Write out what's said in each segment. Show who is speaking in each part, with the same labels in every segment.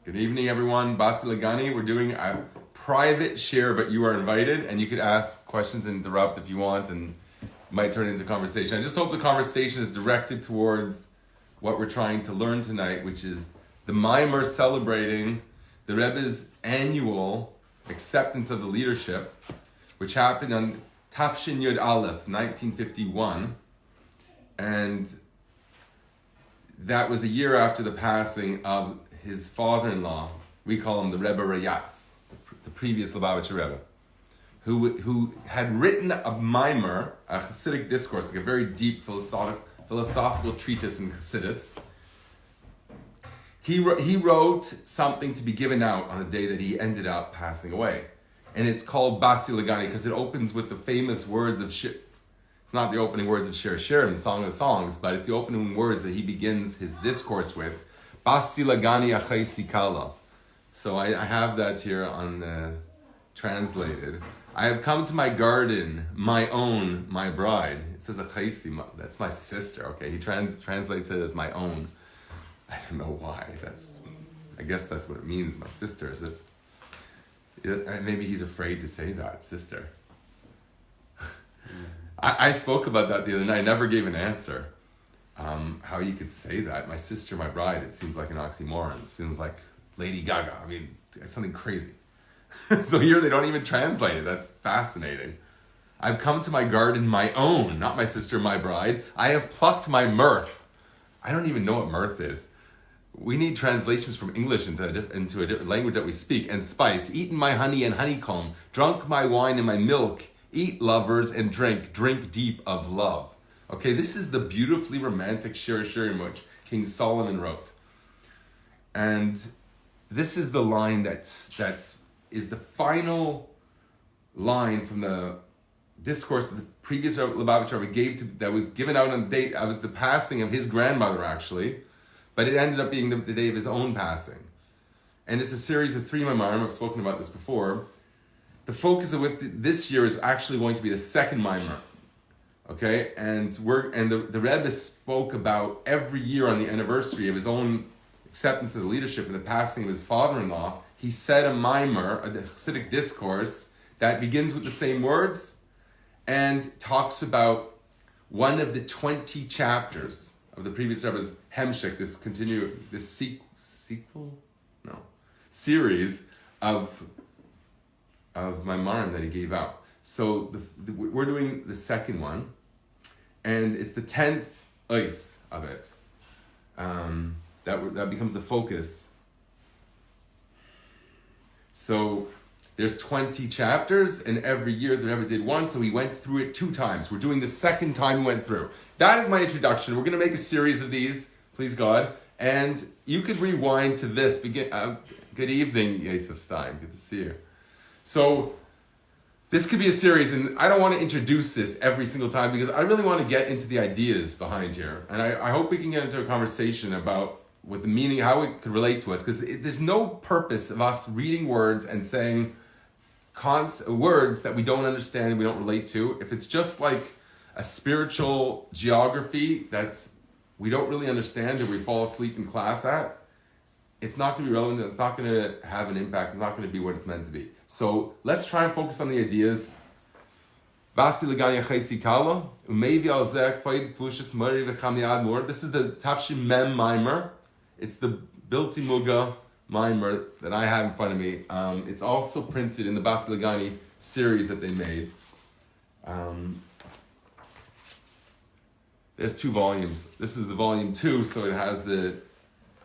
Speaker 1: Good evening, everyone. Basi Lagani. We're doing a private share, but you are invited, and you could ask questions and interrupt if you want, and it might turn into conversation. I just hope the conversation is directed towards what we're trying to learn tonight, which is the Maimer celebrating the Rebbe's annual acceptance of the leadership, which happened on Tafshin Yud Aleph, 1951, and that was a year after the passing of his father-in-law. We call him the Rebbe Rayatz, the previous Lubavitcher Rebbe, who had written a Maimer, a Hasidic discourse, like a very deep philosophical treatise in Hasidus. He wrote something to be given out on the day that he ended up passing away. And it's called Basi Lagani because it opens with the famous words of Shir. It's not the opening words of Shir Shirim, Song of Songs, but it's the opening words that he begins his discourse with. Basi Lagani Achai Sikala. So I have that here on translated. I have come to my garden, my own, my bride. It says Achaisi, that's my sister. Okay, he translates it as my own. I don't know why. I guess that's what it means, my sister. As if maybe he's afraid to say that, sister. I spoke about that the other night. I never gave an answer. How you could say that, my sister, my bride. It seems like an oxymoron. It seems like Lady Gaga. I mean, it's something crazy. So here they don't even translate it. That's fascinating. I've come to my garden, my own, not my sister, my bride. I have plucked my mirth. I don't even know what mirth is. We need translations from English into a different language that we speak. And spice, eaten my honey and honeycomb, drunk my wine and my milk, eat lovers and drink deep of love. Okay, this is the beautifully romantic Shir Shirim which King Solomon wrote. And this is the line that is the final line from the discourse that the previous Lubavitcher Rebbe gave that was given out on the date. It was the passing of his grandmother, actually. But it ended up being the day of his own passing. And it's a series of 3 Maimarim. I've spoken about this before. The focus of it this year is actually going to be the second Maimar. Okay? And the Rebbe spoke about every year on the anniversary of his own acceptance of the leadership and the passing of his father-in-law. He said a Maimer, a Hasidic discourse, that begins with the same words and talks about one of the 20 chapters of the previous Rebbe's Hemshech, this series of Maimarim that he gave out. So we're doing the second one, and it's the 10th ois of it. That becomes the focus. So there's 20 chapters, and every year the Rebbe did one, so he went through it 2 times. We're doing the second time he went through. That is my introduction. We're going to make a series of these, please God, and you could rewind to this. Good evening, Yosef Stein. Good to see you. So this could be a series, and I don't want to introduce this every single time because I really want to get into the ideas behind here, and I hope we can get into a conversation about what the meaning, how it could relate to us, because there's no purpose of us reading words and saying words that we don't understand, we don't relate to. If it's just like a spiritual geography we don't really understand and we fall asleep in class at, it's not going to be relevant, it's not going to have an impact, it's not going to be what it's meant to be. So let's try and focus on the ideas. Basi Lagani Achai Sikala, Umevi al Zeh Kvaid Pushas Mari V'cham Yad Mor. This is the Tafshim Mem Maimer. It's the Bilti Muga Maimer that I have in front of me. It's also printed in the Basi Lagani series that they made. There's 2 volumes. This is the volume 2, so it has the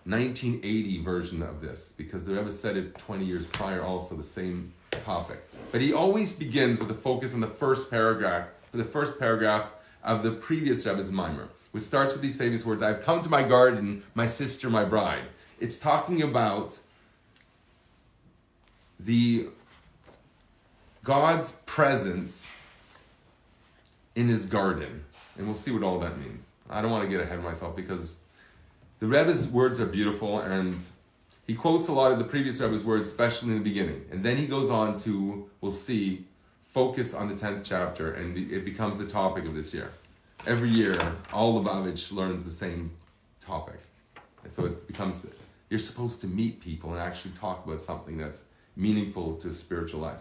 Speaker 1: 1980 version of this, because the Rebbe said it 20 years prior also, the same topic. But he always begins with a focus on the first paragraph of the previous Rebbe's Maimer, which starts with these famous words, I've come to my garden, my sister, my bride. It's talking about God's presence in his garden. And we'll see what all that means. I don't want to get ahead of myself because the Rebbe's words are beautiful, and he quotes a lot of the previous Rebbe's words, especially in the beginning. And then he goes on to, we'll see, focus on the 10th chapter, and it becomes the topic of this year. Every year, all Lubavitch learns the same topic. And so it becomes You're supposed to meet people and actually talk about something that's meaningful to spiritual life.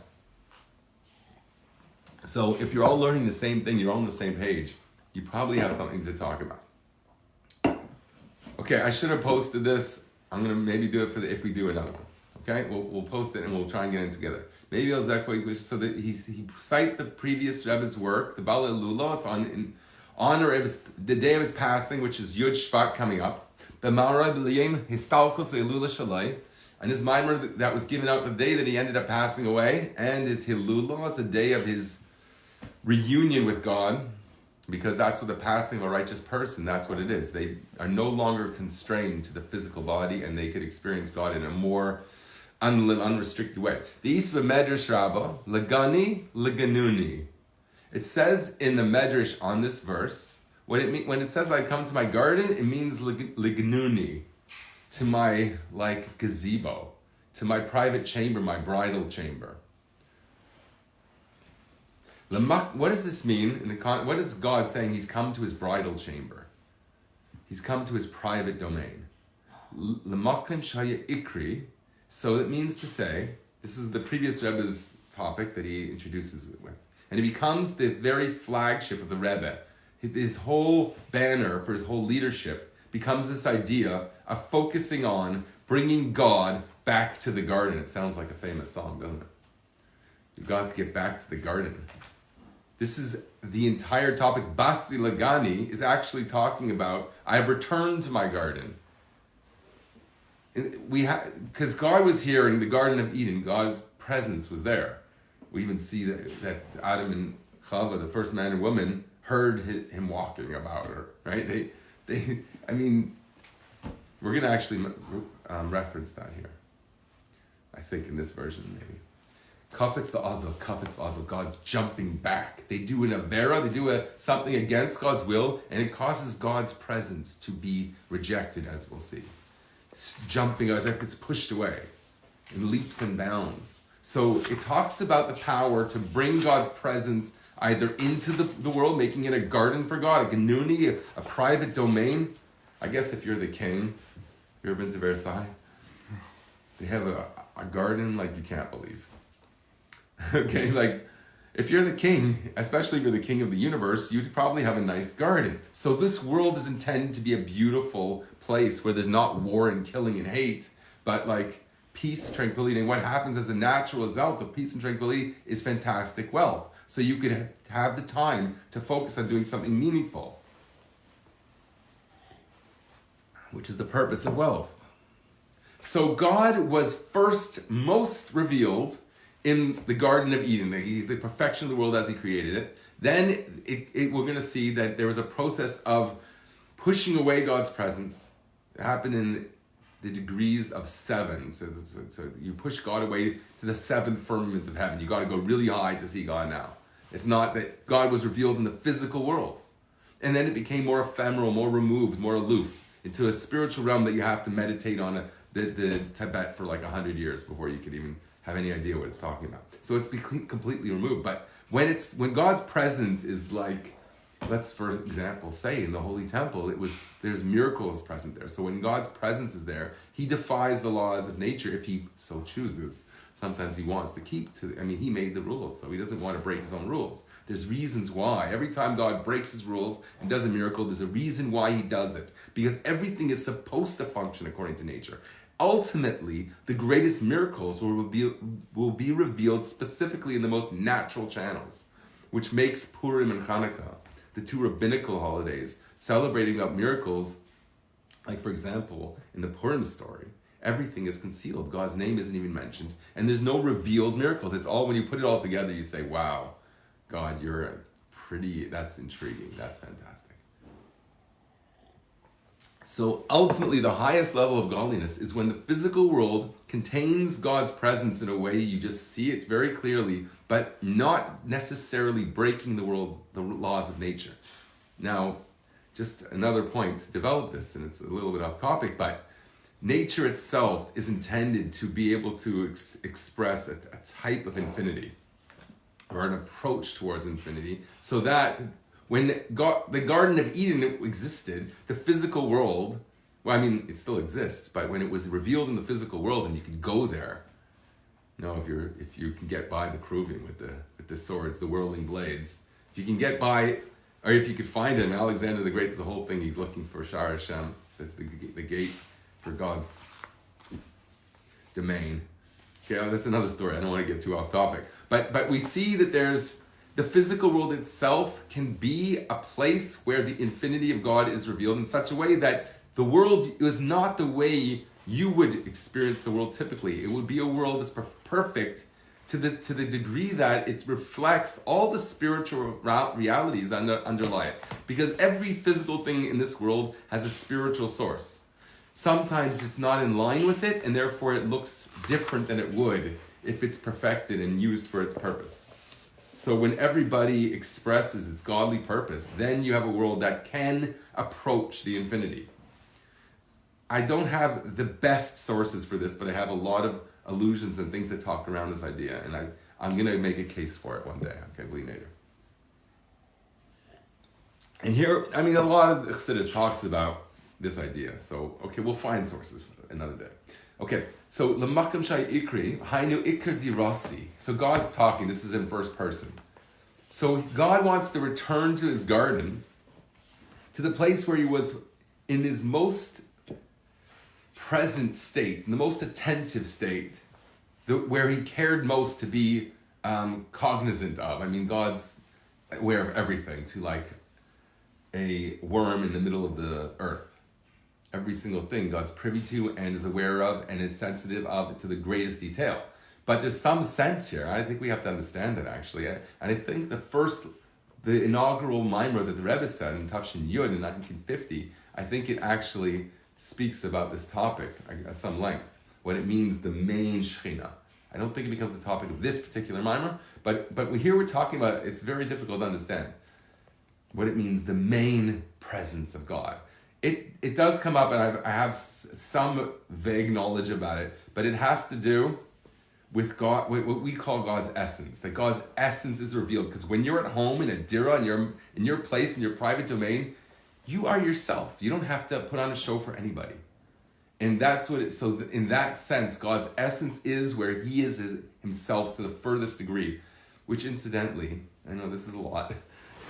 Speaker 1: So if you're all learning the same thing, you're all on the same page, you probably have something to talk about. Okay, I should have posted this. I'm going to maybe do it if we do another one. Okay, we'll post it and we'll try and get it together. Maybe I'll so that he cites the previous Rebbe's work, the Bala Lula. It's in honor of the day of his passing, which is Yud Shvat coming up. The Ma'arei B'liyim Histalchus Ve'Hilula Shalai, and his mimer that was given out the day that he ended up passing away, and his Hilula, it's a day of his reunion with God, because that's what the passing of a righteous person, that's what it is. They are no longer constrained to the physical body, and they could experience God in a more unrestricted way. The Isva Medrash Rabbah, Lagani, Laganuni. It says in the Medrash on this verse, when it says I come to my garden, it means Laganuni, to my gazebo, to my private chamber, my bridal chamber. What does this mean? What is God saying? He's come to his bridal chamber. He's come to his private domain. L'makim shaya ikri. So it means to say, this is the previous Rebbe's topic that he introduces it with. And it becomes the very flagship of the Rebbe. His whole banner for his whole leadership becomes this idea of focusing on bringing God back to the garden. It sounds like a famous song, doesn't it? You've got to get back to the garden. This is the entire topic. Basi Lagani is actually talking about, I've returned to my garden. Because God was here in the Garden of Eden. God's presence was there. We even see that Adam and Chava, the first man and woman, heard him walking about her, right? We're going to actually reference that here. I think in this version, maybe. Kafetz v'azov, God's jumping back. They do an avera, they do something against God's will, and it causes God's presence to be rejected, as we'll see. It's jumping as if it's pushed away in leaps and bounds. So it talks about the power to bring God's presence either into the world, making it a garden for God, a ganuni, a private domain. I guess if you're the king, you ever been to Versailles? They have a garden like you can't believe. Okay, if you're the king, especially if you're the king of the universe, you'd probably have a nice garden. So this world is intended to be a beautiful place where there's not war and killing and hate, but peace, tranquility. And what happens as a natural result of peace and tranquility is fantastic wealth. So you could have the time to focus on doing something meaningful, which is the purpose of wealth. So God was first most revealed in the Garden of Eden. He's the perfection of the world as he created it. Then we're going to see that there was a process of pushing away God's presence. It happened in the degrees of 7. So you push God away to the 7th firmament of heaven. You got to go really high to see God now. It's not that God was revealed in the physical world. And then it became more ephemeral, more removed, more aloof, into a spiritual realm that you have to meditate on the Tibet for 100 years before you could even have any idea what it's talking about. So it's completely removed. But when God's presence is let's for example say in the Holy Temple, there's miracles present there. So when God's presence is there, he defies the laws of nature if he so chooses. Sometimes he wants to he made the rules, so he doesn't want to break his own rules. There's reasons why. Every time God breaks his rules and does a miracle, there's a reason why he does it. Because everything is supposed to function according to nature. Ultimately, the greatest miracles will be revealed specifically in the most natural channels, which makes Purim and Hanukkah, the two rabbinical holidays, celebrating about miracles. For example, in the Purim story, everything is concealed. God's name isn't even mentioned. And there's no revealed miracles. It's all, when you put it all together, you say, wow, God, that's intriguing. That's fantastic. So ultimately, the highest level of godliness is when the physical world contains God's presence in a way you just see it very clearly, but not necessarily breaking the laws of nature. Now, just another point to develop this, and it's a little bit off topic, but nature itself is intended to be able to express a type of infinity, or an approach towards infinity, so that when the Garden of Eden existed, the physical world Well, I mean, it still exists, but when it was revealed in the physical world and you could go there, if you can get by the Kruvim with the swords, the whirling blades, if you can get by, or if you could find him, Alexander the Great, there's a whole thing, he's looking for Shar Hashem, the gate for God's domain. Okay, that's another story. I don't want to get too off topic. But we see that there's the physical world itself can be a place where the infinity of God is revealed in such a way that the world is not the way you would experience the world typically. It would be a world that's perfect to the degree that it reflects all the spiritual realities that underlie it. Because every physical thing in this world has a spiritual source. Sometimes it's not in line with it, and therefore it looks different than it would if it's perfected and used for its purpose. So when everybody expresses its godly purpose, then you have a world that can approach the infinity. I don't have the best sources for this, but I have a lot of allusions and things that talk around this idea, and I'm going to make a case for it one day. Okay, believe later. And here, I mean, a lot of Chassidus talks about this idea. So, okay, we'll find sources for another day. Okay, so L'makam Shai Ikri, Hainu Ikr Di Rasi. So God's talking, this is in first person. So God wants to return to his garden, to the place where he was in his most present state, in the most attentive state, where he cared most to be cognizant of. I mean, God's aware of everything, to like a worm in the middle of the earth. Every single thing God's privy to and is aware of and is sensitive of to the greatest detail. But there's some sense here. I think we have to understand that actually. And I think the inaugural mimer that the Rebbe said in Tafshin Yud in 1950, I think it actually speaks about this topic at some length. What it means, the main Shechina. I don't think it becomes the topic of this particular mimer, but here we're talking about, it's very difficult to understand what it means, the main presence of God. It does come up, and I have some vague knowledge about it, but it has to do with God, what we call God's essence. That God's essence is revealed, because when you're at home in a dira, and you're in your place, in your private domain, you are yourself. You don't have to put on a show for anybody. And that's what so in that sense, God's essence is where he is himself to the furthest degree, which incidentally, I know this is a lot,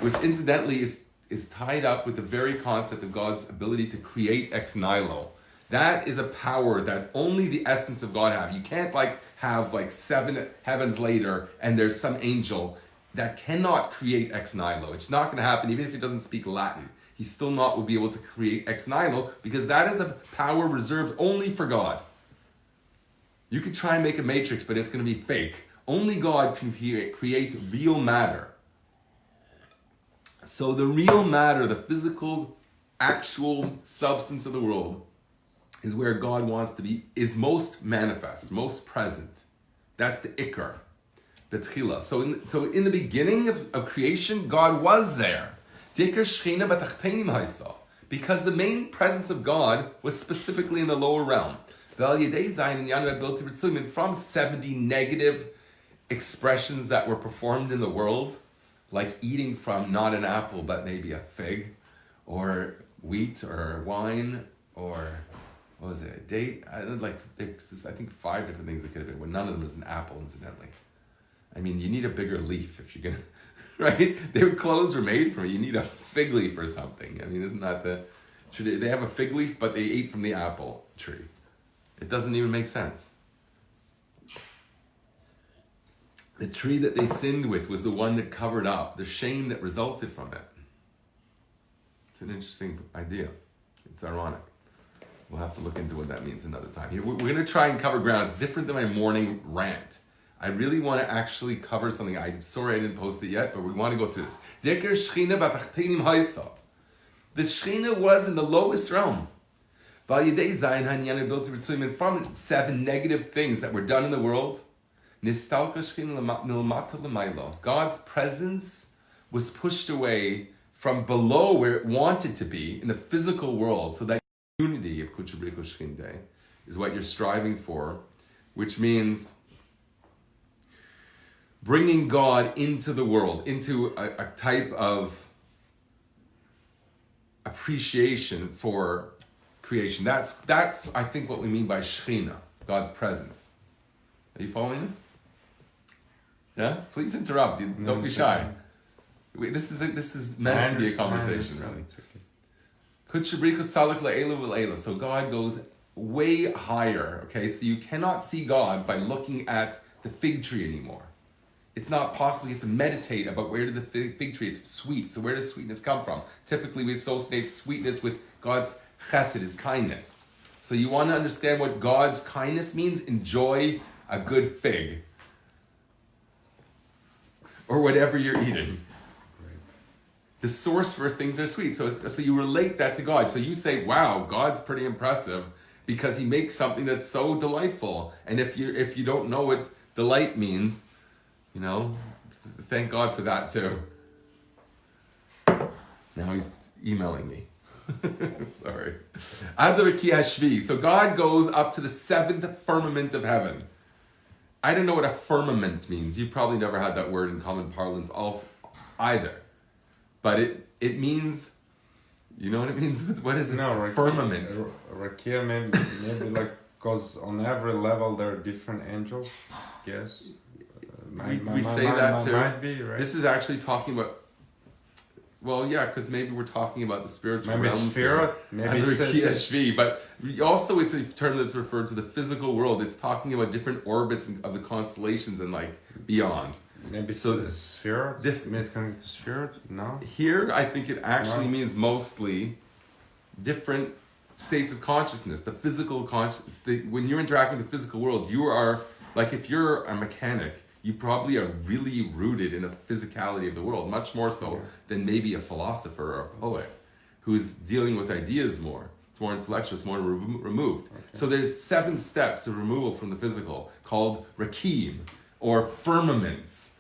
Speaker 1: which incidentally is tied up with the very concept of God's ability to create ex nihilo. That is a power that only the essence of God have. You can't have 7 heavens later and there's some angel that cannot create ex nihilo. It's not going to happen, even if he doesn't speak Latin. He still will be able to create ex nihilo, because that is a power reserved only for God. You could try and make a matrix, but it's going to be fake. Only God can create real matter. So the real matter, the physical, actual substance of the world, is where God wants to be, is most manifest, most present. That's the ikar, the tchila. So in the beginning of creation, God was there. Because the main presence of God was specifically in the lower realm. And from 70 negative expressions that were performed in the world, like eating from not an apple but maybe a fig, or wheat, or wine, or what was it, a date? I think 5 different things it could have been. Well, none of them was an apple, incidentally. I mean, you need a bigger leaf if you're gonna, right? Their clothes were made from it. You need a fig leaf or something. I mean, isn't that they have a fig leaf, but they ate from the apple tree. It doesn't even make sense. The tree that they sinned with was the one that covered up the shame that resulted from it. It's an interesting idea. It's ironic. We'll have to look into what that means another time. Here, we're going to try and cover ground. It's different than my morning rant. I really want to actually cover something. I'm sorry I didn't post it yet, but we want to go through this. The Shechina was in the lowest realm. From 7 negative things that were done in the world, God's presence was pushed away from below where it wanted to be in the physical world, so that unity of Kuchabriko Shchinde is what you're striving for, which means bringing God into the world, into a type of appreciation for creation. That's I think what we mean by Shechina, God's presence. Are you following this? Yeah? Please interrupt. Don't be shy. This is meant to be a conversation, really. So God goes way higher, okay? So you cannot see God by looking at the fig tree anymore. It's not possible. You have to meditate about where did the fig tree, it's sweet. So where does sweetness come from? Typically we associate sweetness with God's chesed, his kindness. So you want to understand what God's kindness means? Enjoy a good fig. Or whatever you're eating. The source for things are sweet. So you relate that to God. So you say, wow, God's pretty impressive because he makes something that's so delightful. And if you don't know what delight means, thank God for that too. Now he's emailing me. Sorry. So God goes up to the seventh firmament of heaven. I don't know what a firmament means. You probably never had that word in common parlance either. But it means, you know what it means? What is it? No, firmament.
Speaker 2: Rakia maybe like, because on every level there are different angels, yes.
Speaker 1: We say that too.
Speaker 2: Might be, right?
Speaker 1: This is actually talking about, well, yeah, because maybe we're talking about the spiritual realms. Maybe but also it's a term that's referred to the physical world. It's talking about different orbits of the constellations and like beyond.
Speaker 2: Maybe so the sphere? Maybe connected to sphere? No?
Speaker 1: Here, I think it actually means mostly different states of consciousness. The physical consciousness. When you're interacting with the physical world, you are, like if you're a mechanic, you probably are really rooted in the physicality of the world, much more so than maybe a philosopher or a poet who's dealing with ideas more. It's more intellectual, it's more removed. Okay. So there's 7 steps of removal from the physical called rakim or firmaments.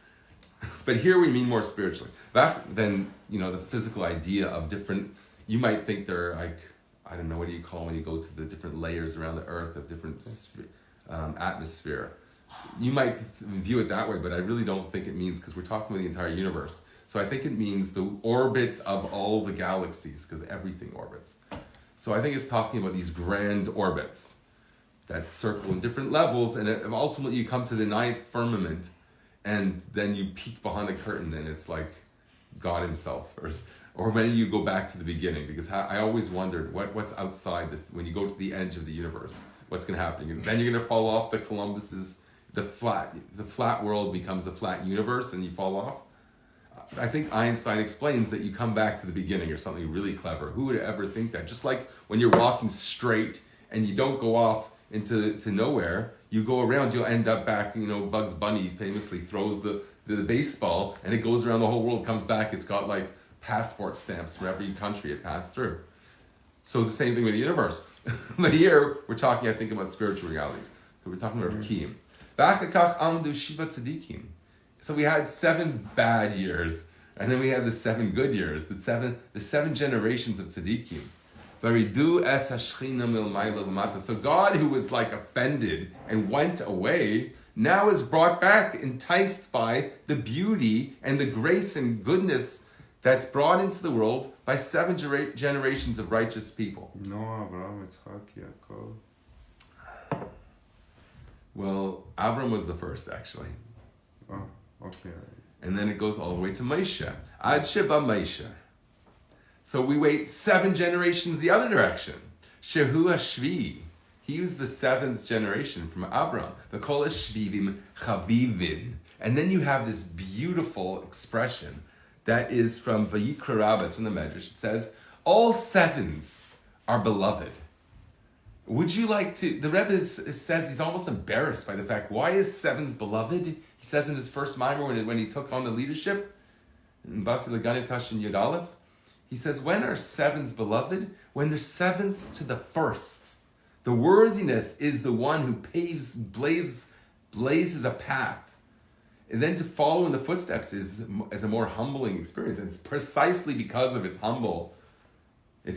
Speaker 1: But here we mean more spiritually. Back then, the physical idea of different, you might think they're like, I don't know, what do you call when you go to the different layers around the earth of different atmosphere. You might view it that way, but I really don't think it means, because we're talking about the entire universe. So I think it means the orbits of all the galaxies, because everything orbits. So I think it's talking about these grand orbits that circle in different levels, and ultimately you come to the 9th firmament, and then you peek behind the curtain, and it's like God himself. Or maybe you go back to the beginning, because I always wondered what's outside, when you go to the edge of the universe, what's going to happen? And then you're going to fall off the Columbus's, the flat world becomes the flat universe, and you fall off. I think Einstein explains that you come back to the beginning, or something really clever. Who would ever think that? Just like when you're walking straight and you don't go off into nowhere, you go around, you'll end up back. Bugs Bunny famously throws the baseball, and it goes around the whole world, comes back. It's got like passport stamps for every country it passed through. So the same thing with the universe. But here we're talking, I think, about spiritual realities. So we're talking about Rakim. So we had 7 bad years, and then we have the 7 good years, the 7 generations of tzaddikim. So God, who was like offended and went away, now is brought back, enticed by the beauty and the grace and goodness that's brought into the world by 7 generations of righteous people.
Speaker 2: Noah, Abraham, Yitzchak, Yaakov.
Speaker 1: Well, Avram was the first, actually.
Speaker 2: Oh, okay.
Speaker 1: And then it goes all the way to Moshe. Ad Sheba Moshe. So we wait 7 generations the other direction. Shehu Hashvi. He was the 7th generation from Avram. The Kol Hashvivim Chavivin. And then you have this beautiful expression that is from Vayikra Rabbah, it's from the Medrash. It says, all 7s are beloved. Would you like to, the Rebbe says he's almost embarrassed by the fact, why is 7th beloved? He says in his first mimer when he took on the leadership, in Basi Laganitash and Yud Aleph, he says, when are 7s beloved? When they're 7th to the 1st. The worthiness is the one who blazes a path. And then to follow in the footsteps is a more humbling experience. And it's precisely because of its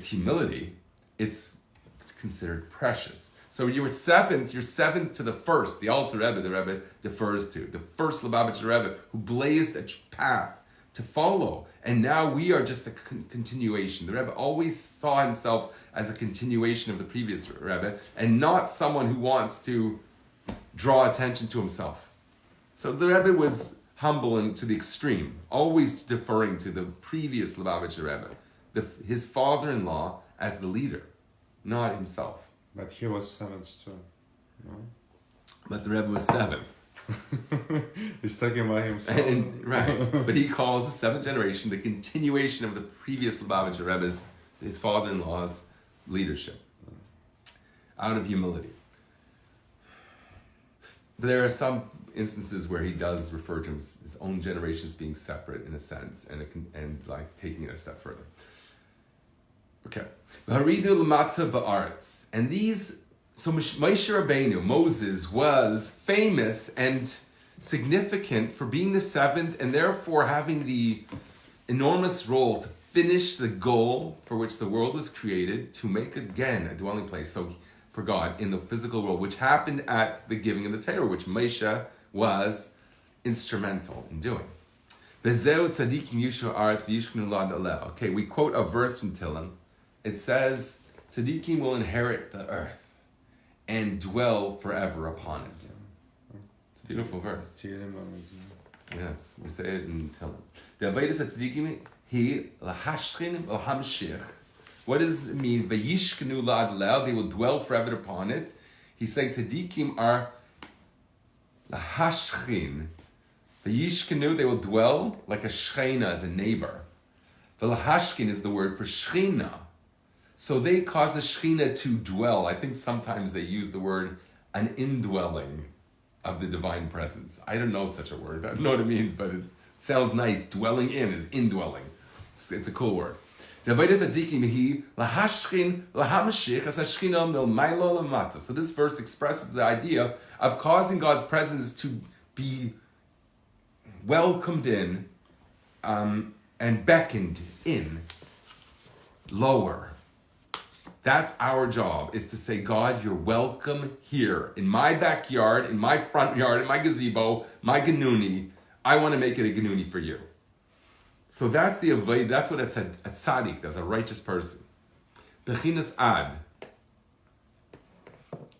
Speaker 1: humility, it's considered precious. So you were 7th, you're 7th to the 1st, the Alter Rebbe, the Rebbe defers to, the first Lubavitcher Rebbe, who blazed a path to follow. And now we are just a continuation. The Rebbe always saw himself as a continuation of the previous Rebbe, and not someone who wants to draw attention to himself. So the Rebbe was humble and to the extreme, always deferring to the previous Lubavitcher Rebbe, his father-in-law as the leader, not himself.
Speaker 2: But he was seventh too. No?
Speaker 1: But the Rebbe was seventh.
Speaker 2: He's talking about himself.
Speaker 1: Right. But he calls the seventh generation the continuation of the previous Lubavitcher Rebbe's, his father-in-law's leadership, out of humility. But there are some instances where he does refer to his own generation as being separate in a sense, and like taking it a step further. Okay. And these, so Moshe Rabbeinu, Moses, was famous and significant for being the seventh and therefore having the enormous role to finish the goal for which the world was created, to make again a dwelling place for God in the physical world, which happened at the giving of the Torah, which Moshe was instrumental in doing. Okay, we quote a verse from Tehillim. It says, Tzaddikim will inherit the earth and dwell forever upon it. It's a beautiful verse. Yes, we say it in Tehillim. The Avodas Tzaddikim, he lahashchin v'hamshich. What does it mean? Vayishkenu la'ad, they will dwell forever upon it. He's saying Tzaddikim are lahashchin. Vayishkenu, they will dwell like a shchina, as a neighbor. V'lahashkin is the word for shchina. So they cause the Shekhinah to dwell. I think sometimes they use the word an indwelling of the divine presence. I don't know such a word. I don't know what it means, but it sounds nice. Dwelling in is indwelling. It's a cool word. So this verse expresses the idea of causing God's presence to be welcomed in and beckoned in lower. That's our job, is to say, God, you're welcome here, in my backyard, in my front yard, in my gazebo, my ganuni. I want to make it a ganuni for you. So that's that's what a tzaddik does, a righteous person. Bechinas ad.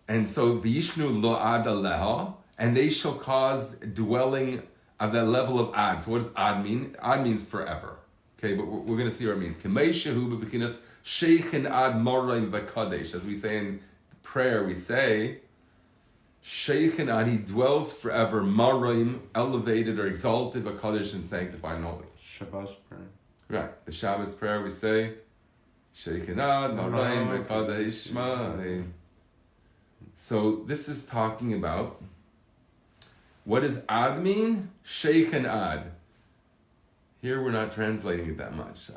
Speaker 1: And so, v'yishnu lo ad aleha, and they shall cause dwelling of that level of ad. So what does ad mean? Ad means forever. Okay, but we're going to see what it means. K'meishahu bechinas Sheikhin ad moraim v'kadesh. As we say in prayer, we say, Sheikhin ad, he dwells forever, moraim, elevated or exalted, v'kadesh, and sanctified and holy.
Speaker 2: Shabbos prayer.
Speaker 1: Right. The Shabbos prayer, we say, Sheikhin ad moraim v'kadesh ma'im. So this is talking about, what does ad mean? Sheikhin ad. Here we're not translating it that much.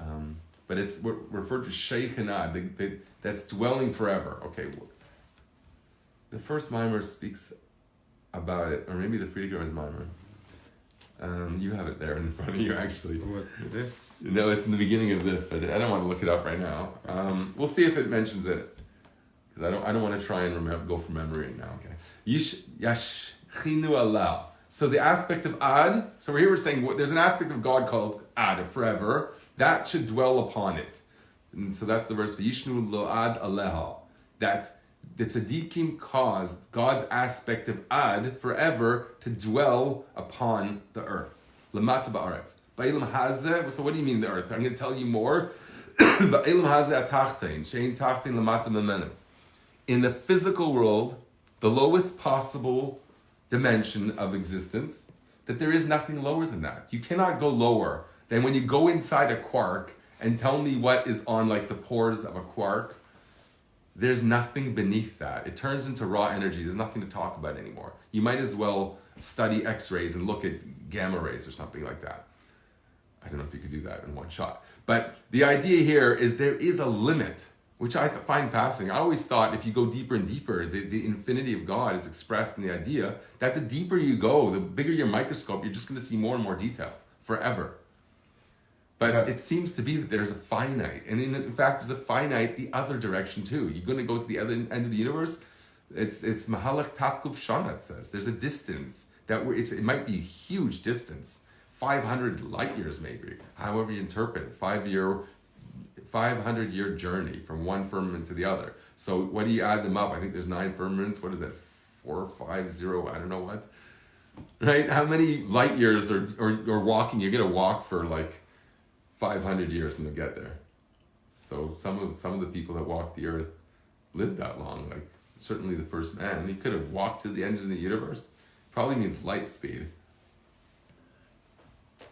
Speaker 1: But it's referred to Sheikhanad, that's dwelling forever. Okay, the first mimer speaks about it, or maybe the Friedger's mimer. You have it there in front of you, actually.
Speaker 2: What, this?
Speaker 1: No, it's in the beginning of this, but I don't want to look it up right now. We'll see if it mentions it, because I don't want to try and go from memory right now. Okay, Yashchinu Allah. So the aspect of ad. So here we're saying there's an aspect of God called ad, forever. That should dwell upon it. And so that's the verse, V'yishnu lo'ad aleha. That the tzaddikim caused God's aspect of ad, forever, to dwell upon the earth. Lamata ba'aretz. Ba'ilam hazeh, so what do you mean the earth? I'm going to tell you more. Ba'ilam hazeh atachtein, shein tachtein lamata memenu. In the physical world, the lowest possible dimension of existence, that there is nothing lower than that. You cannot go lower. Then when you go inside a quark and tell me what is on like the pores of a quark, there's nothing beneath that. It turns into raw energy. There's nothing to talk about anymore. You might as well study X-rays and look at gamma rays or something like that. I don't know if you could do that in one shot. But the idea here is there is a limit, which I find fascinating. I always thought if you go deeper and deeper, the infinity of God is expressed in the idea that the deeper you go, the bigger your microscope, you're just going to see more and more detail forever. But it seems to be that there's a finite. And in fact, there's a finite the other direction too. You're going to go to the other end of the universe. It's Mahalach Tafkuf Shana, it says. There's a distance. It might be a huge distance. 500 light years maybe. However you interpret it. 5 500-year journey from one firmament to the other. So what do you add them up? I think there's 9 firmaments. What is it? 450? I don't know what. Right? How many light years or walking? You're gonna walk for like 500 years and you'll get there. So some of the people that walked the earth lived that long. Like certainly the first man, he could have walked to the ends of the universe. Probably means light speed.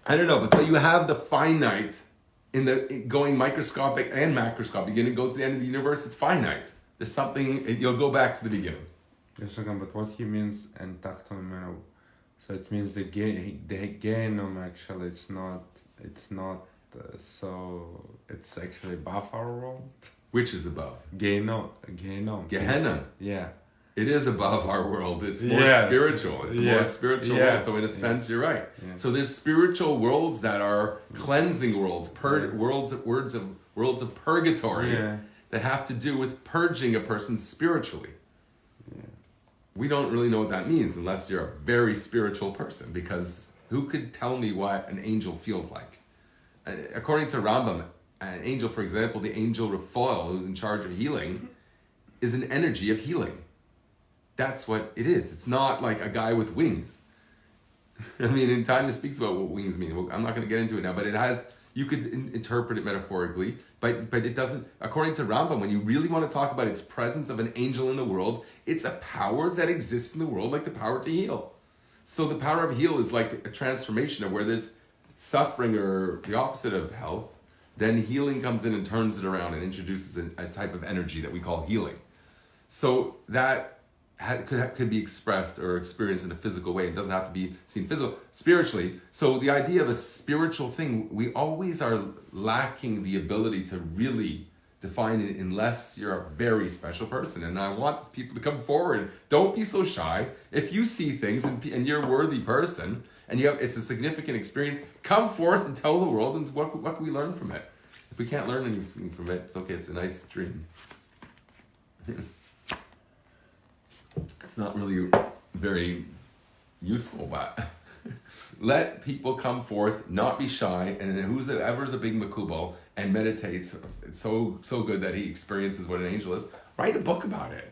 Speaker 1: I don't know, but so you have the finite in the going microscopic and macroscopic. You're gonna go to the end of the universe. It's finite. There's something. You'll go back to the beginning.
Speaker 2: Yes, okay, but what he means and tachton meno, so it means the genom actually. It's not. So it's actually above our world.
Speaker 1: Which is above?
Speaker 2: Genom.
Speaker 1: Gehenna.
Speaker 2: Yeah.
Speaker 1: It is above our world. It's more spiritual. It's a more spiritual world. So in a sense, you're right.
Speaker 2: Yeah.
Speaker 1: So there's spiritual worlds that are cleansing worlds, worlds of purgatory that have to do with purging a person spiritually.
Speaker 2: Yeah.
Speaker 1: We don't really know what that means unless you're a very spiritual person, because who could tell me what an angel feels like? According to Rambam, an angel, for example, the angel Raphael, who's in charge of healing, is an energy of healing. That's what it is. It's not like a guy with wings. I mean, in time it speaks about what wings mean. I'm not going to get into it now, but it has, you could interpret it metaphorically, but it doesn't, according to Rambam, when you really want to talk about its presence of an angel in the world, it's a power that exists in the world, like the power to heal. So the power of heal is like a transformation of where there's suffering or the opposite of health, then healing comes in and turns it around and introduces a type of energy that we call healing. So that could be expressed or experienced in a physical way. It doesn't have to be seen spiritually. So the idea of a spiritual thing, we always are lacking the ability to really define it unless you're a very special person. And I want people to come forward. Don't be so shy. If you see things and you're a worthy person and it's a significant experience, come forth and tell the world, and what can we learn from it? If we can't learn anything from it, it's okay. It's a nice dream. It's not really very useful, but let people come forth, not be shy, and whoever's a big makubal and meditates, it's so good that he experiences what an angel is, write a book about it.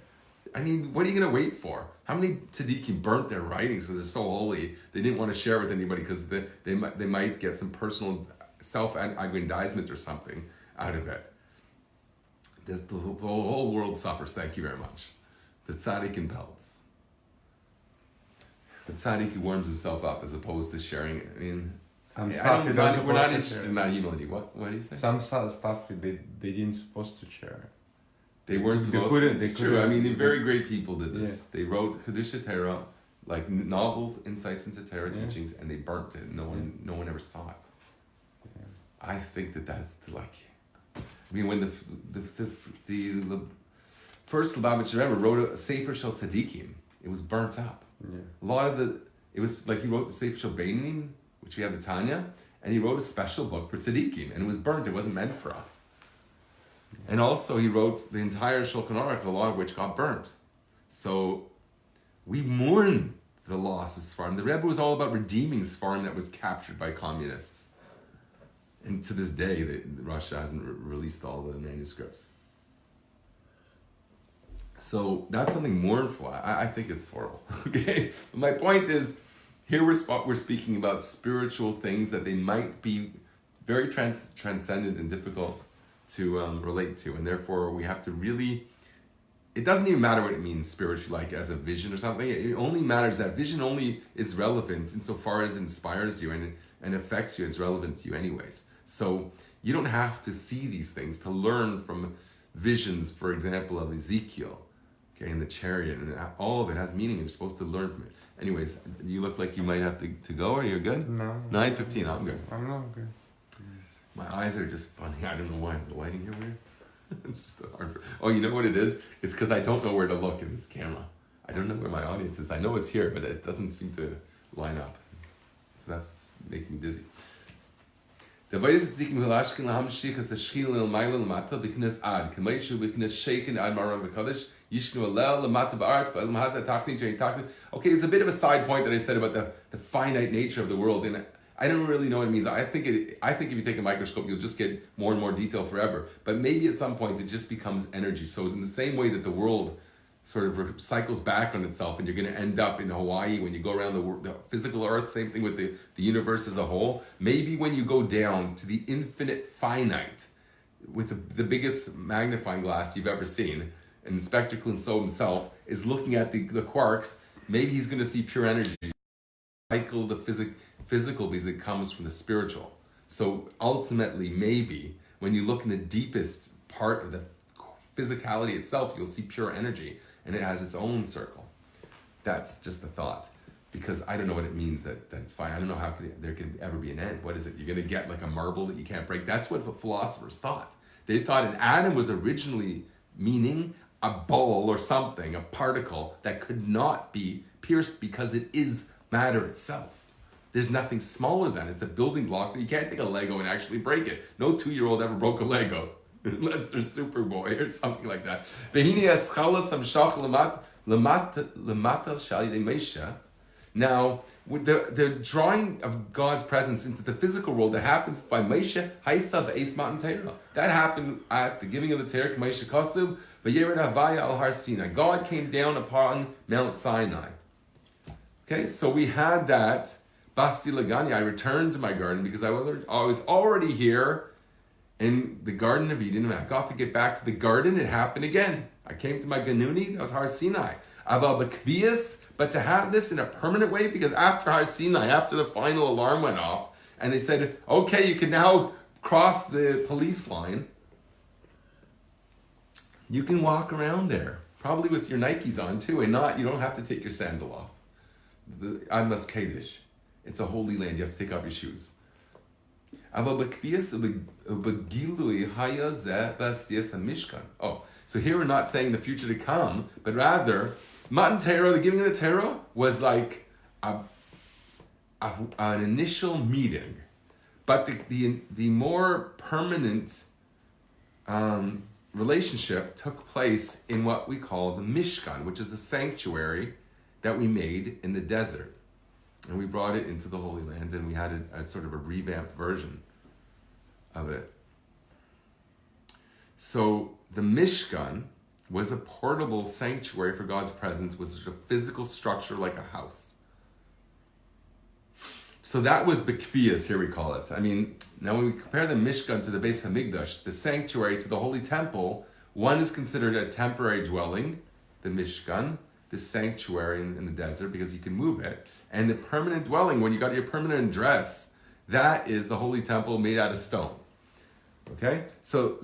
Speaker 1: I mean, what are you going to wait for? How many tzaddikim burnt their writings because they're so holy, they didn't want to share with anybody because they might get some personal self-aggrandizement or something out of it. The whole world suffers, thank you very much. The tzaddik in pelts. The tzaddik who warms himself up as opposed to sharing it. I mean, we're not interested in that humility. What do you say?
Speaker 2: Some stuff they didn't supposed to share.
Speaker 1: They weren't supposed to. It's true. I mean, very great people did this. Yeah. They wrote Chidusha Torah, like novels, insights into Torah teachings, and they burnt it. No one ever saw it. Yeah. I think that's like. I mean, when the first Lubavitcher Rebbe wrote a Sefer Shel Tzadikim, it was burnt up.
Speaker 2: Yeah.
Speaker 1: A lot of it was like he wrote the Sefer Shel Beinanim, which we have the Tanya, and he wrote a special book for Tzadikim, and it was burnt. It wasn't meant for us. Yeah. And also he wrote the entire Shulchan Aruch, a lot of which got burnt. So we mourn the loss of Sfarim. The Rebbe was all about redeeming Sfarim that was captured by communists. And to this day, Russia hasn't released all the manuscripts. So that's something mournful. I think it's horrible. Okay, my point is, here we're speaking about spiritual things that they might be very transcendent and difficult to relate to, and therefore we have to really. It doesn't even matter what it means spiritually, like as a vision or something. It only matters that vision only is relevant insofar as it inspires you and affects you. It's relevant to you anyways. So you don't have to see these things to learn from visions, for example, of Ezekiel. Okay, and the chariot, and all of it has meaning, and you're supposed to learn from it. Anyways, you look like you might have to go, or you're good?
Speaker 2: No.
Speaker 1: 9:15, I'm good.
Speaker 2: I'm not good.
Speaker 1: My eyes are just funny. I don't know why. Is the lighting here weird? It's just hard. Oh, you know what it is? It's because I don't know where to look in this camera. I don't know where my audience is. I know it's here, but it doesn't seem to line up. So that's making me dizzy. The virus is seeking Hulashkin Lahamshik as a Shil Mail Mata because ad, Kamaishu because shaken Admaran Vakadesh, Yishnu Alel, Lamata Barts, but Lamhaza Takni Jane Takni. Okay, there's a bit of a side point that I said about the finite nature of the world. And I don't really know what it means. I think if you take a microscope, you'll just get more and more detail forever. But maybe at some point it just becomes energy. So in the same way that the world sort of cycles back on itself, and you're going to end up in Hawaii when you go around the physical Earth. Same thing with the universe as a whole. Maybe when you go down to the infinite finite, with the biggest magnifying glass you've ever seen, and the spectacle and so himself is looking at the quarks, maybe he's going to see pure energy. Cycle the physical because it comes from the spiritual. So ultimately, maybe when you look in the deepest part of the physicality itself, you'll see pure energy, and it has its own circle. That's just a thought, because I don't know what it means that it's fine. I don't know how there can ever be an end. What is it? You're going to get like a marble that you can't break? That's what the philosophers thought. They thought an atom was originally meaning a ball or something, a particle that could not be pierced because it is matter itself. There's nothing smaller than it. It's the building blocks. You can't take a Lego and actually break it. No 2-year-old ever broke a Lego, unless they're Superboy or something like that. Now, with the drawing of God's presence into the physical world that happened by Moshe, that happened at the giving of the Torah, Moshe Kasuv, V'yered Havaya al Har Sinai. God came down upon Mount Sinai. Okay, so we had that. Basi Lagani, I returned to my garden because I was already here in the Garden of Eden. I got to get back to the garden. It happened again. I came to my Ganuni. That was Har Sinai. Aval B'kvias, but to have this in a permanent way, because after Har Sinai, after the final alarm went off, and they said, okay, you can now cross the police line, you can walk around there, probably with your Nikes on too, and you don't have to take your sandal off. The Admas Kadesh. It's a holy land. You have to take off your shoes. Oh, so here we're not saying the future to come, but rather, Matan Torah, the giving of the Torah, was like an initial meeting. But the more permanent relationship took place in what we call the Mishkan, which is the sanctuary that we made in the desert. And we brought it into the Holy Land, and we had a sort of a revamped version of it. So the Mishkan was a portable sanctuary for God's presence, was a physical structure like a house. So that was B'kfiyas, here we call it. I mean, now when we compare the Mishkan to the Beis Hamikdash, the sanctuary to the Holy Temple, one is considered a temporary dwelling, the Mishkan, the sanctuary in the desert, because you can move it. And the permanent dwelling, when you got your permanent address, that is the Holy Temple made out of stone. Okay? So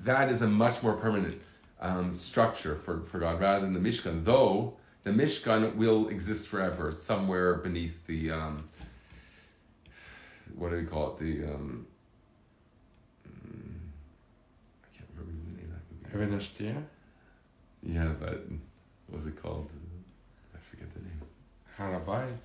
Speaker 1: that is a much more permanent structure for God, rather than the Mishkan. Though the Mishkan will exist forever, somewhere beneath the, what do we call it? The, I can't remember the name of that movie. Yeah, but what was it called? I forget the name.
Speaker 2: Harabayit.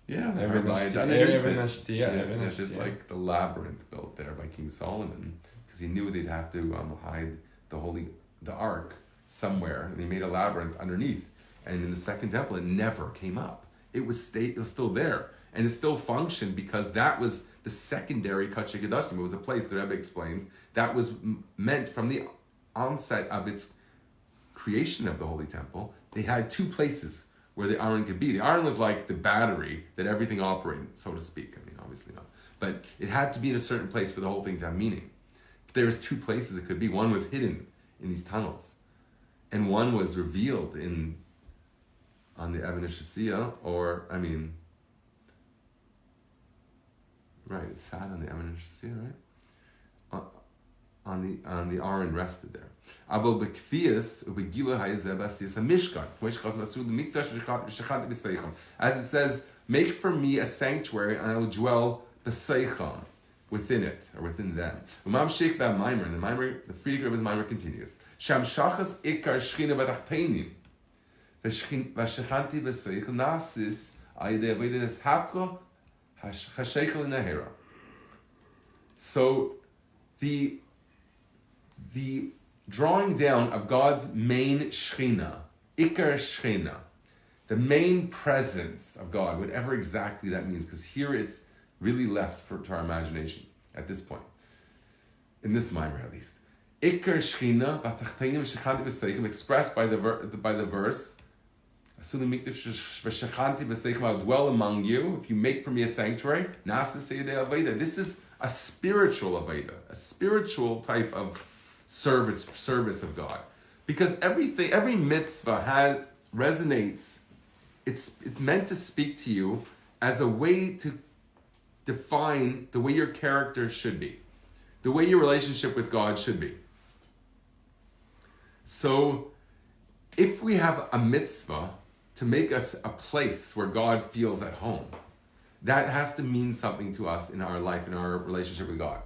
Speaker 1: Yeah, it's just like the labyrinth built there by King Solomon, because he knew they'd have to hide the ark somewhere, and he made a labyrinth underneath. And in the second temple, it never came up. It was still there, and it still functioned because that was the secondary Kachei Gadashim. It was a place, the Rebbe explains, that was meant from the onset of its creation of the Holy Temple. They had two places where the Aron could be. The Aron was like the battery that everything operated, so to speak. I mean, obviously not. But it had to be in a certain place for the whole thing to have meaning. There was two places it could be. One was hidden in these tunnels, and one was revealed on the Even Shasiya, right, it's sad on the Even Shasiya, right? On the Aron rested there. Aval b'kfiyas u'b'gila hayzeh b'asiyas hamishkan. As it says, make for me a sanctuary, and I will dwell b'seicham, within it, or within them. Umamshik b'maimer, and the Friedrich of his Maimer continues. Sham shachas ikar shchina b'tachteinim, v'shechanti b'seicham nasis ayidei avodas hafko hashekel nehera. So the drawing down of God's main Shechina, Ikar Shechina, the main presence of God, whatever exactly that means, because here it's really left to our imagination at this point. In this mimer, at least. Ikar Shechina B'Tachteinim V'Shechanti B'Seichim, expressed by the verse, I'll dwell among you if you make for me a sanctuary. This is a spiritual Aveda, a spiritual type of service of God. Because every mitzvah resonates. It's meant to speak to you as a way to define the way your character should be, the way your relationship with God should be. So, if we have a mitzvah to make us a place where God feels at home, that has to mean something to us in our life, in our relationship with God.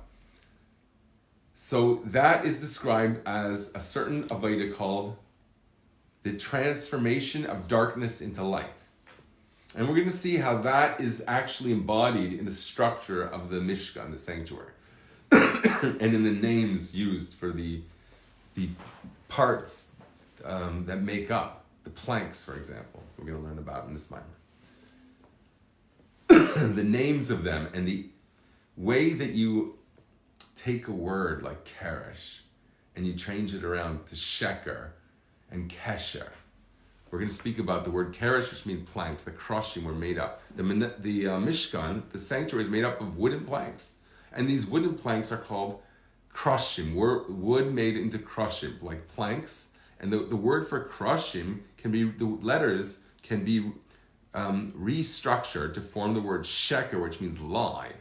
Speaker 1: So that is described as a certain Avodah called the transformation of darkness into light. And we're going to see how that is actually embodied in the structure of the Mishkan, the sanctuary, and in the names used for the parts that make up the planks, for example, we're going to learn about in this mimer. The names of them and the way that you take a word like keresh and you change it around to sheker and kesher. We're going to speak about the word keresh, which means planks. The krushim were made up. The Mishkan, the sanctuary, is made up of wooden planks. And these wooden planks are called krushim, wood made into krushim, like planks. And the word for krushim the letters can be restructured to form the word sheker, which means lie.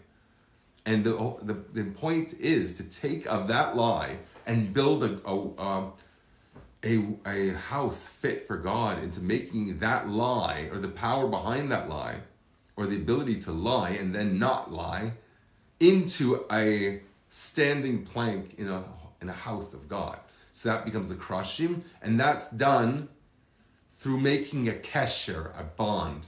Speaker 1: And the point is to take of that lie and build a house fit for God into making that lie, or the power behind that lie, or the ability to lie and then not lie, into a standing plank in a house of God. So that becomes the krushim, and that's done through making a kesher, a bond,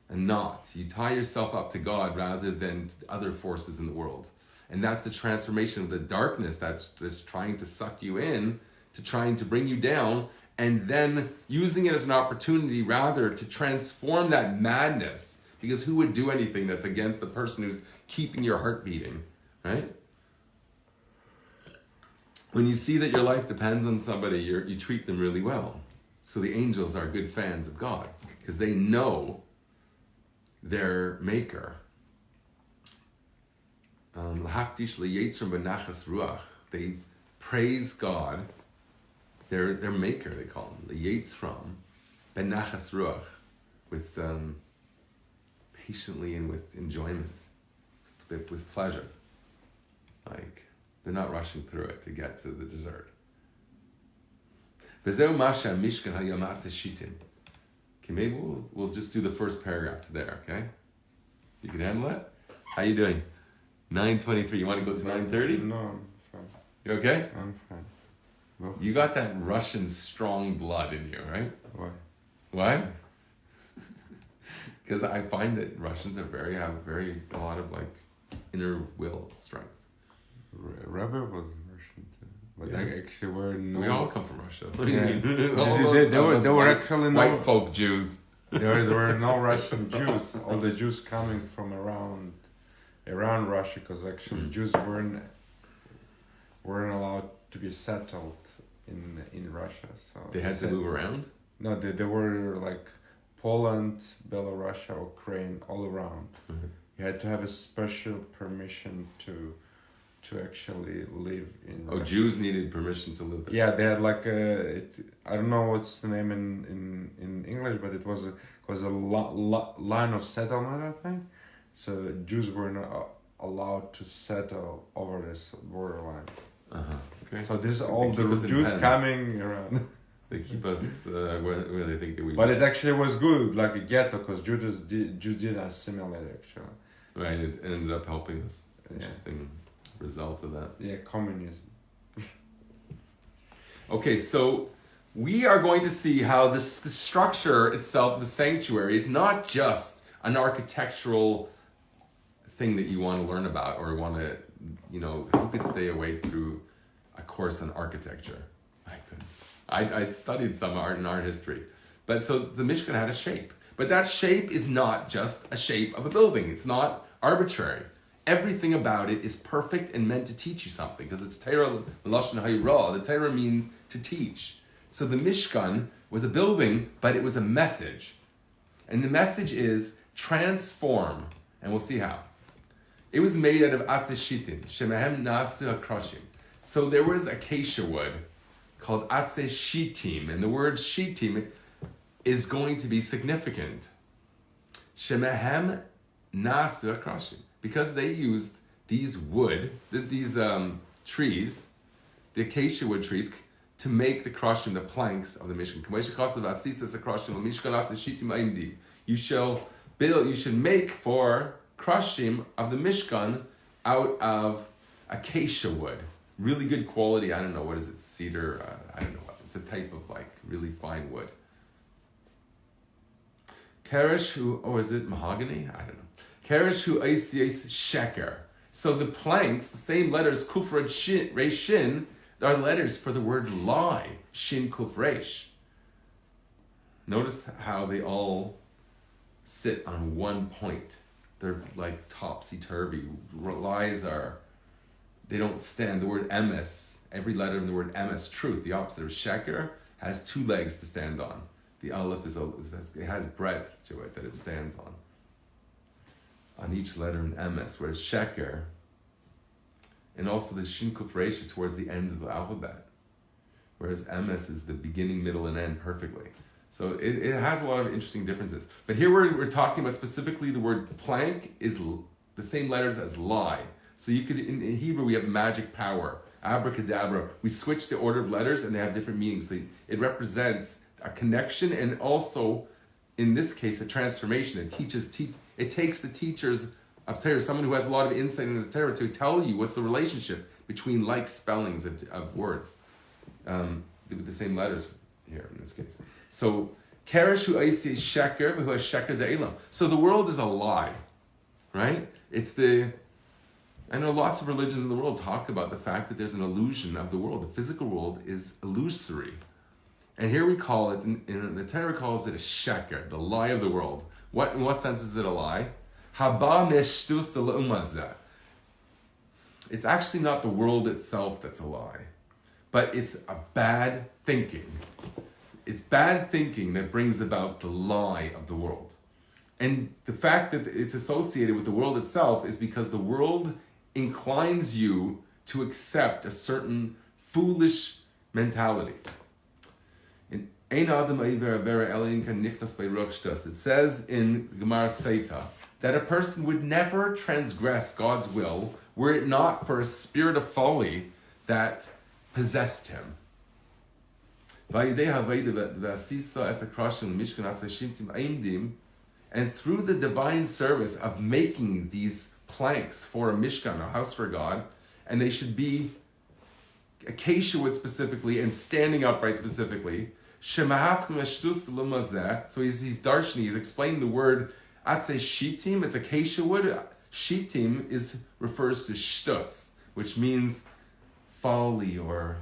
Speaker 1: a knot. You tie yourself up to God rather than to other forces in the world. And that's the transformation of the darkness that's trying to suck you in, to trying to bring you down, and then using it as an opportunity rather to transform that madness. Because who would do anything that's against the person who's keeping your heart beating, right? When you see that your life depends on somebody, you treat them really well. So the angels are good fans of God because they know their maker. They praise God, their maker, they call him, the Yetzram, benachas ruach, with patiently and with enjoyment, with pleasure. Like, they're not rushing through it to get to the dessert. Okay, maybe we'll just do the first paragraph to there, okay? You can handle it? How you doing? 9:23. You want to go to 9:30?
Speaker 2: No, I'm fine.
Speaker 1: You okay?
Speaker 2: I'm fine. Well,
Speaker 1: You got that Russian strong blood in you, right?
Speaker 2: why?
Speaker 1: Why? Because I find that Russians have a lot of like inner will strength.
Speaker 2: Rabbi was Russian too. But
Speaker 1: Yeah.
Speaker 2: actually were no...
Speaker 1: We all come from Russia. What do you
Speaker 2: Yeah.
Speaker 1: mean?
Speaker 2: There were actually no...
Speaker 1: white folk Jews.
Speaker 2: There were no Russian Jews. All the Jews coming from around Russia, because actually Jews weren't allowed to be settled in Russia. So
Speaker 1: They had to move around?
Speaker 2: No, they were like Poland, Belarus, Ukraine, all around.
Speaker 1: Mm-hmm.
Speaker 2: You had to have a special permission to actually live in
Speaker 1: Oh,
Speaker 2: Russia.
Speaker 1: Jews needed permission to live there.
Speaker 2: Yeah, they had like I don't know what's the name in English, but it was a line of settlement, I think. So Jews were not allowed to settle over this borderline.
Speaker 1: Okay.
Speaker 2: So this is all
Speaker 1: They keep
Speaker 2: the
Speaker 1: us in
Speaker 2: Jews
Speaker 1: pens.
Speaker 2: coming around.
Speaker 1: They keep us where they think that we.
Speaker 2: But it actually was good, like a ghetto, because Jews did assimilate actually.
Speaker 1: Right, it ended up helping us. Interesting result of that.
Speaker 2: Yeah, communism.
Speaker 1: Okay, so we are going to see how the structure itself, the sanctuary, is not just an architectural thing that you want to learn about or want to, who could stay awake through a course on architecture? I couldn't. I studied some art and art history. But so the Mishkan had a shape. But that shape is not just a shape of a building. It's not arbitrary. Everything about it is perfect and meant to teach you something, because it's Torah L'Lashon Hayra. The Torah means to teach. So the Mishkan was a building, but it was a message. And the message is transform. And we'll see how. It was made out of atzei shitim, shemahem nasu hakroshim. So there was acacia wood called atzei shitim, and the word shitim is going to be significant. Shemahem nasu hakroshim, because they used these trees, the acacia wood trees, to make the kroshim, the planks of the Mishkan. You should make for kroshim of the Mishkan out of acacia wood. Really good quality. I don't know, what is it? Cedar? I don't know what. It's a type of really fine wood. Keresh or is it mahogany? I don't know. Keresh hu eisies sheker. So the planks, the same letters, kuf resh shin, are letters for the word lie. Shin kuf resh. Notice how they all sit on one point. They're like topsy-turvy. Lies they don't stand. The word emes, every letter in the word emes, truth, the opposite of sheker, has two legs to stand on. The aleph it has breadth to it that it stands on each letter in emes, whereas sheker, and also the shin kuf resh towards the end of the alphabet, whereas emes is the beginning, middle, and end perfectly. So it has a lot of interesting differences. But here we're talking about specifically the word plank is the same letters as lie. So you could, in Hebrew, we have magic power, abracadabra. We switch the order of letters and they have different meanings. So it represents a connection and also, in this case, a transformation. It takes the teachers of Torah, someone who has a lot of insight into the Torah, to tell you what's the relationship between like spellings of words with the same letters here in this case. So, Keresh hu eisi sheker, who has sheker de'ilam. So the world is a lie, right? I know lots of religions in the world talk about the fact that there's an illusion of the world. The physical world is illusory. And here we call it, in the Torah calls it a sheker, the lie of the world. In what sense is it a lie? Haba meshtus de le'umazeh. It's actually not the world itself that's a lie, but it's a bad thinking. It's bad thinking that brings about the lie of the world. And the fact that it's associated with the world itself is because the world inclines you to accept a certain foolish mentality. It says in Gemara Seita that a person would never transgress God's will were it not for a spirit of folly that possessed him. And through the divine service of making these planks for a Mishkan, a house for God, and they should be acacia wood specifically and standing upright specifically. So he's darshani, he's explaining the word atzei shitim, it's acacia wood. Shitim refers to shtus, which means folly, or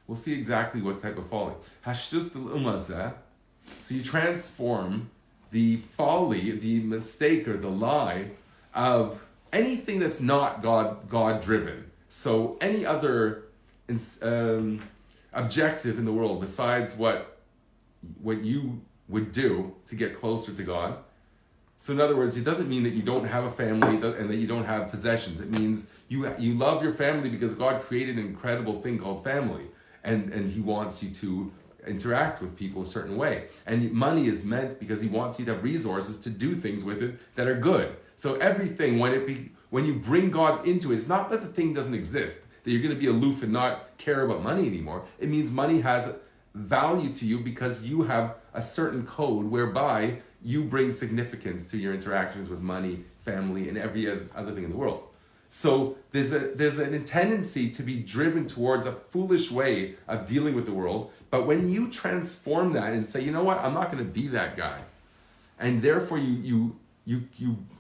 Speaker 1: we'll see exactly what type of folly. So you transform the folly, the mistake, or the lie of anything that's not God-driven. So any other objective in the world besides what you would do to get closer to God. So in other words, it doesn't mean that you don't have a family and that you don't have possessions. It means you love your family because God created an incredible thing called family. And he wants you to interact with people a certain way. And money is meant because he wants you to have resources to do things with it that are good. So everything, when you bring God into it, it's not that the thing doesn't exist, that you're going to be aloof and not care about money anymore. It means money has value to you because you have a certain code whereby you bring significance to your interactions with money, family, and every other thing in the world. So there's a tendency to be driven towards a foolish way of dealing with the world. But when you transform that and say, you know what, I'm not going to be that guy, and therefore you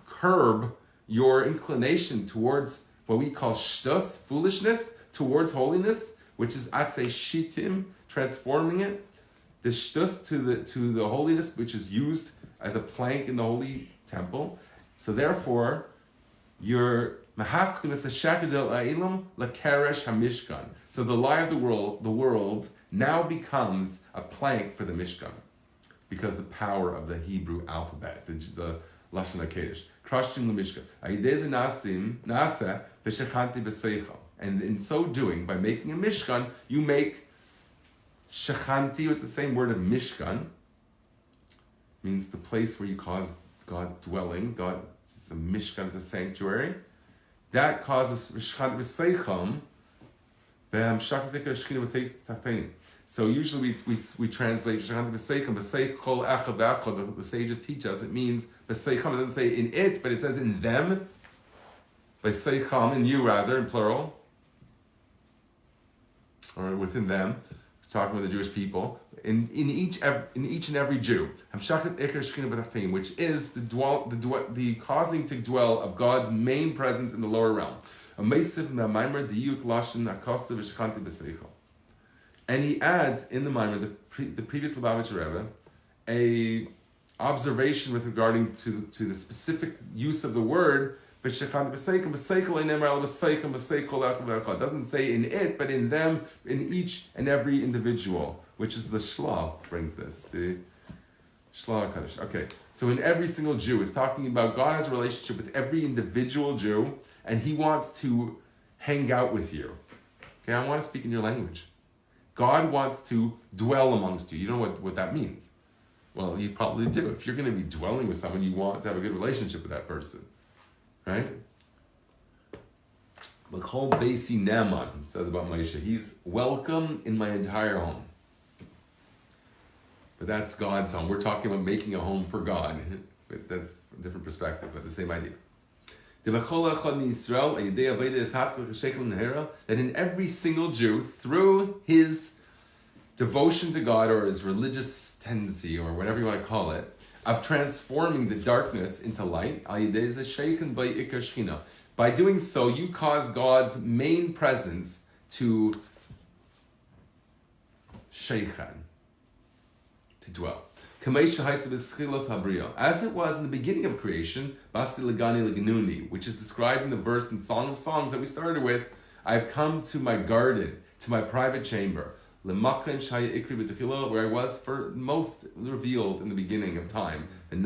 Speaker 1: curb your inclination towards what we call shtus, foolishness, towards holiness, which is atzei shitim, transforming it, the shtus to the holiness which is used as a plank in the holy temple. So therefore, you're mahafkinas hashakadel a'ilam lakeresh hamishkan. So the lie of the world now becomes a plank for the Mishkan, because the power of the Hebrew alphabet, the Lashon HaKodesh. Krashtim l'Mishkan. Ayidez nasim nasa v'shechanti b'seichel. And in so doing, by making a Mishkan, you make shechanti, it's the same word of Mishkan, means the place where you cause God's dwelling. God, it's a Mishkan, is a sanctuary. That causes shechanti b'seichel. So usually we translate Shechanti B'Seicham, B'Seich Kol Echad V'Echad. The sages teach us it means B'Seicham. It doesn't say in it, but it says in them. B'Seicham, in you rather, in plural, or within them. Talking with the Jewish people, in each and every Jew, which is the causing to dwell of God's main presence in the lower realm. And he adds in the Maimer, the previous Lubavitcher Rebbe, a observation with regarding to the specific use of the word. It doesn't say in it, but in them, in each and every individual, which is the Shla brings this, the Shla HaKadosh. Okay, so in every single Jew, it's talking about God has a relationship with every individual Jew, and he wants to hang out with you. Okay, I want to speak in your language. God wants to dwell amongst you. You know what that means? Well, you probably do. If you're going to be dwelling with someone, you want to have a good relationship with that person. Right? L'chol Basi Ne'eman says about Moshe, he's welcome in my entire home. But that's God's home. We're talking about making a home for God. But that's a different perspective, but the same idea. That in every single Jew, through his devotion to God or his religious tendency or whatever you want to call it, of transforming the darkness into light, by doing so, you cause God's main presence to sheikhan, to dwell. As it was in the beginning of creation, Basi legani legnuni, which is described in the verse in Song of Songs that we started with, I have come to my garden, to my private chamber, where I was for most revealed in the beginning of time. And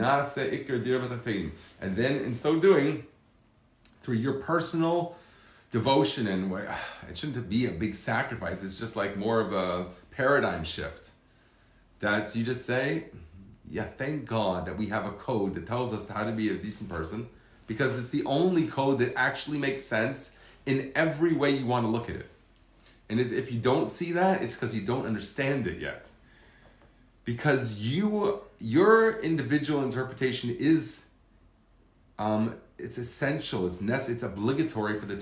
Speaker 1: then in so doing, through your personal devotion, and it shouldn't be a big sacrifice, it's just like more of a paradigm shift. That you just say, yeah, thank God that we have a code that tells us how to be a decent person, because it's the only code that actually makes sense in every way you want to look at it. And if you don't see that, it's because you don't understand it yet. Because your individual interpretation is, it's essential, it's obligatory for the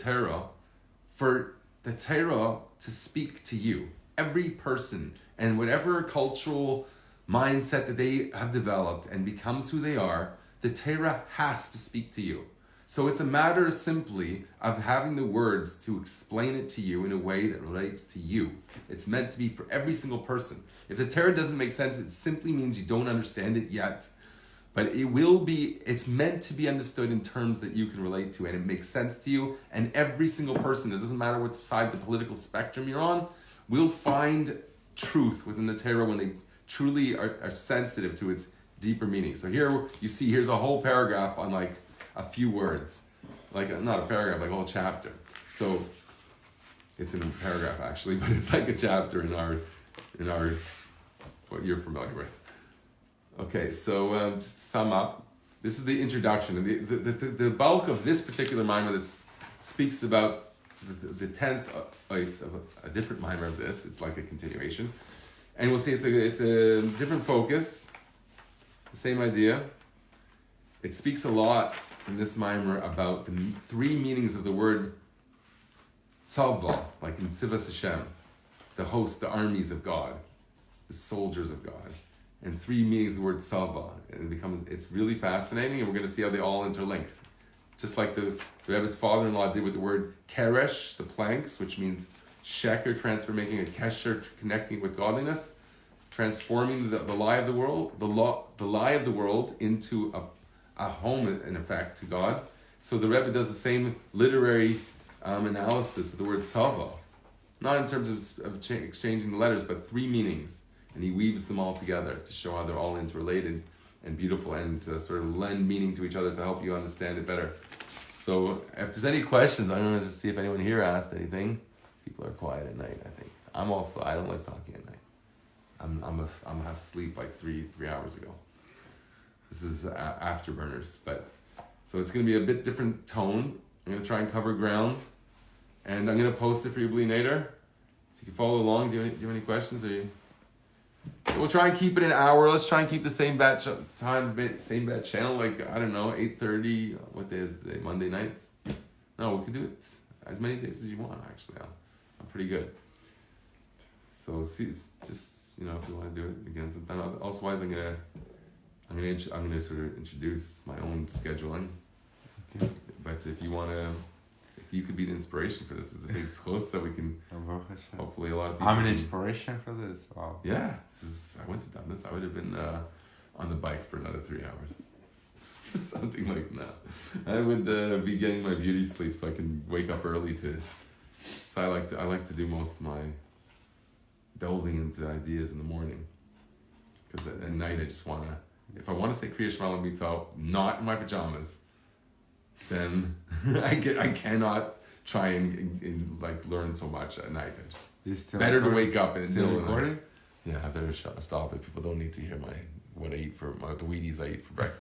Speaker 1: Torah to speak to you. Every person, and whatever cultural mindset that they have developed and becomes who they are, the Torah has to speak to you. So it's a matter simply of having the words to explain it to you in a way that relates to you. It's meant to be for every single person. If the Torah doesn't make sense, it simply means you don't understand it yet. But it's meant to be understood in terms that you can relate to, and it makes sense to you. And every single person, it doesn't matter what side of the political spectrum you're on, will find truth within the Torah when they truly are sensitive to its deeper meaning. So here you see, here's a whole paragraph on like a few words, like not a paragraph, like a whole chapter. So it's in a paragraph actually, but it's like a chapter in our what you're familiar with. Okay, so just to sum up, this is the introduction, and the bulk of this particular mimer that speaks about the 10th ice of a different mimer of this. It's like a continuation, and we'll see it's a different focus, the same idea. It speaks a lot in this mimer about the three meanings of the word tzavah, like in Sivas Hashem, the host, the armies of God, the soldiers of God, and three meanings of the word tzavah, and it's really fascinating, and we're going to see how they all interlink. Just like the Rebbe's father-in-law did with the word keresh, the planks, which means sheker, transfer, making a kesher, connecting with godliness. transforming the lie of the world, the lie of the world into a home, in effect, to God. So the Rebbe does the same literary analysis of the word tzava, not in terms of exchanging the letters, but three meanings, and he weaves them all together to show how they're all interrelated and beautiful, and to sort of lend meaning to each other to help you understand it better. So if there's any questions, I'm going to just see if anyone here asked anything. People are quiet at night, I think. I don't like talking at night. I'm asleep like three hours ago. This is afterburners, but so it's going to be a bit different tone. I'm going to try and cover ground, and I'm going to post it for you, Bli Nader, so you can follow along. Do you have any questions? We'll try and keep it an hour. Let's try and keep the same batch time, same batch channel. Like, I don't know, 8:30. What day is today? Monday nights. No, we could do it as many days as you want. Actually, I'm pretty good. So see, just if you want to do it again sometime. Otherwise, I'm gonna sort of introduce my own scheduling. Okay. But if you could be the inspiration for this, it's a big schos that we can. Hopefully, a lot of people.
Speaker 2: I'm an inspiration for this. Wow.
Speaker 1: Yeah, I wouldn't have done this. I would have been on the bike for another 3 hours, something like that. I would be getting my beauty sleep so I can wake up early to. So I like to do most of my delving into ideas in the morning, because at night I just wanna. If I want to say Kriya Shema L'Mito, not in my pajamas, then I cannot try and like learn so much at night. I just better to wake up and
Speaker 2: still recording.
Speaker 1: Yeah, I better stop it. People don't need to hear the Wheaties I eat for breakfast.